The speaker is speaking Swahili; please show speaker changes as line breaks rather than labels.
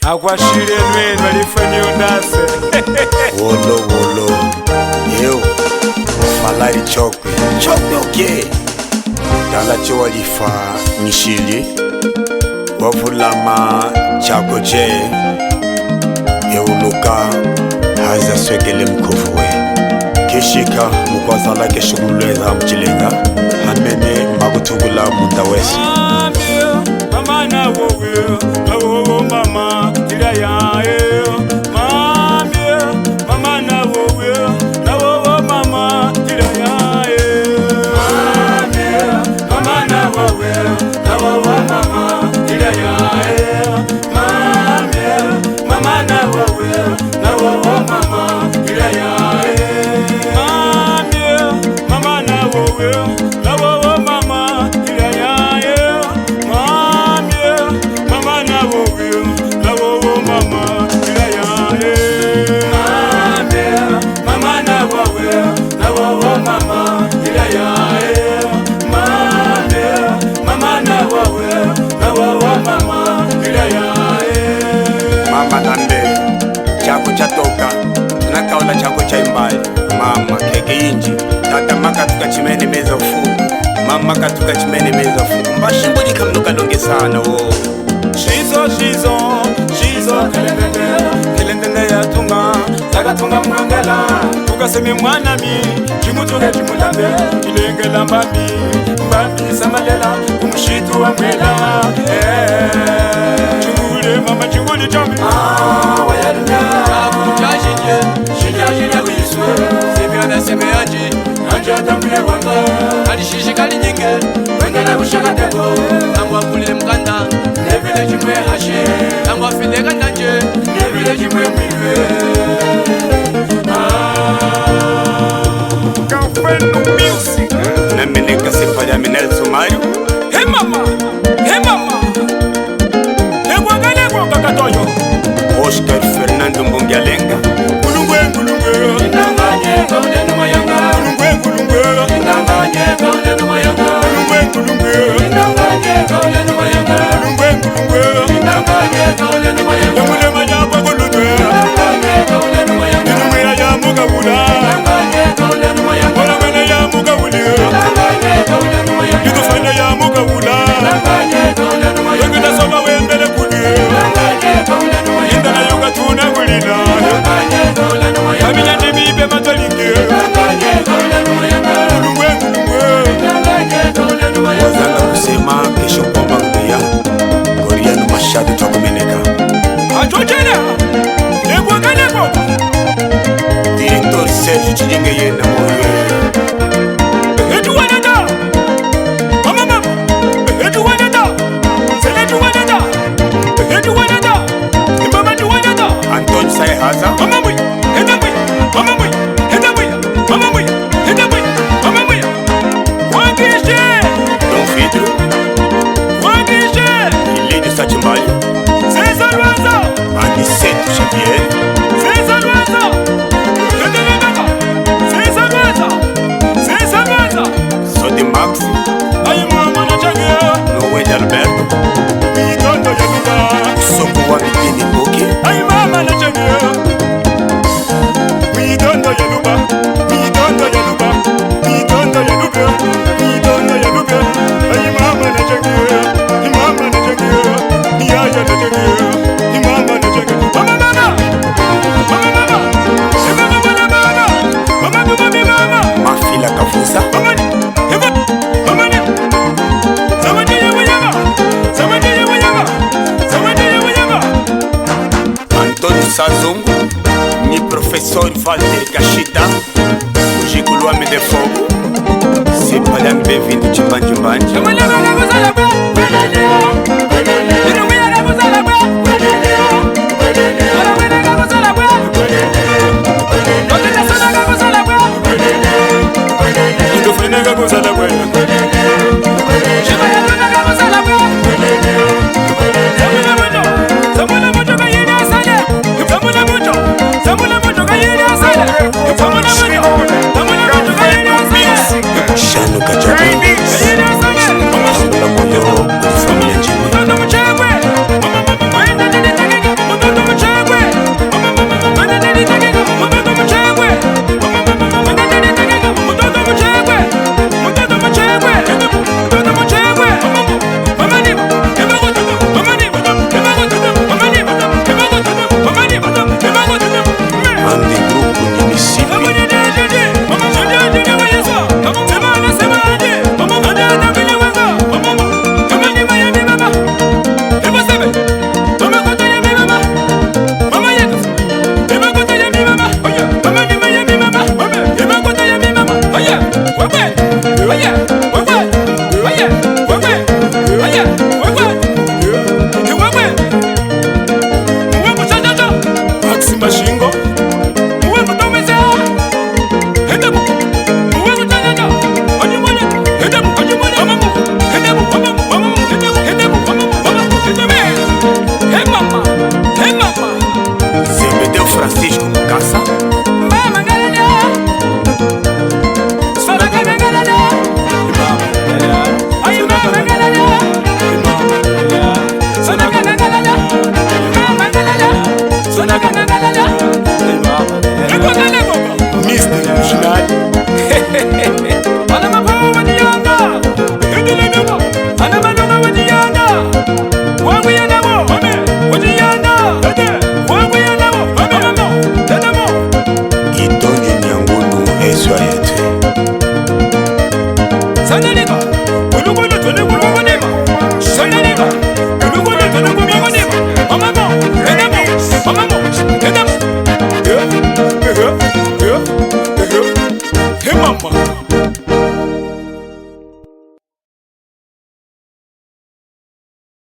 akwashile nwenu alifanya unase
wolo wolo yeo malari chokwe oke dala cho walifa nishili wavulama chako je euluka haza swekele mkufuwe kishika mukwazala keshugulweza mchilenga hamene magutugula munda wesi
mama na wowe mama ila ya mama na wowe mama ila ya mama na wowe mama ila ya mama na wowe mama ila ya mama na wowe mama ila ya mama na wowe mama ila ya mama na wowe mama ila ya mama na wowe mama ila ya
mama nambe chako chatoka nakaula chako cha imbali mama keke inji tata maka tukachimene meza ufu mama katukachimene meza ufu mbashimbuji kamnuka longe sana wo
shizo kelendende ya tunga takatunga mwangala tukaseme mwanami chimutule chimulambe ilengela mbambi samalela kumushitu wa mwela chingule mama chingule chombi wayalunya shijajije wiswe sebiana semeaji najatambule wanga alishishi kali nyinge wengela kushaka teko angwa kulile mkanda nevile chimwe hashe angwa file kandanje nevile chimwe mwiwe Girlfriend music
nameneka sepali aminel somayo
Hey mama Negwa kakatoyo
Oscar Fernando Mbongialenga
Kulungwe Indanganye kaule numa yanga Kulungwe Indanganye kaule numa yanga Kulungwe Indanganye kaule numa yanga Kulungwe Indanganye kaule numa yanga Yamule manyapa kulutwe Indanganye kaule numa yanga Inumira ya muka wula Indanganye kaule numa yanga Wala mene ya muka wuli Indanganye kaule numa yanga Yutufanya ya muka wula Indanganye kaule numa yanga Yengita soba wembele kuli Indanganye kaule numa yanga Indana yuka tuna kulina Indanganye kaule numa yanga Kaminya nemibe matolingi Indanganye kaule numa yanga Kulungwe Indanganye kaule numa yanga
wazanga kusema kesho kwamba nguya koria no mashadu twakumeneka
Achojena Negwa
Director Serge Chinyenge yena moyo
Etu wanada Mama Etu wanada Seletu wanada Etu wanada Mama tu wanada
Anton Saehaza
Mama mwi Henda mwi Mama mwi Henda mwi Mama mwi Henda mwi Mama mwi Wagishe
Don Fidro
Wagishe
Ilini Sachimbali
Cesar Waza
Aniseto Xavier
Cesar Waza Cesar Waza
Sodi Max
Ayi mama na changia
Noel Alberto
Mitondo ya nuka
Soko wa Bikini Boke
Ayi mama na changia Mitondo ya nuka Mitondo ya nuka Mitondo ya nuka Mitondo ya nuka Ayi mama na changia Mama na changia Yaya na changia Mama na changia Mama
Mafila Kafusa Antônio Sazongo ni Professor Walter Kashita Ujikulwame de Fogo Sepalhame bem-vindo de Bandimbandi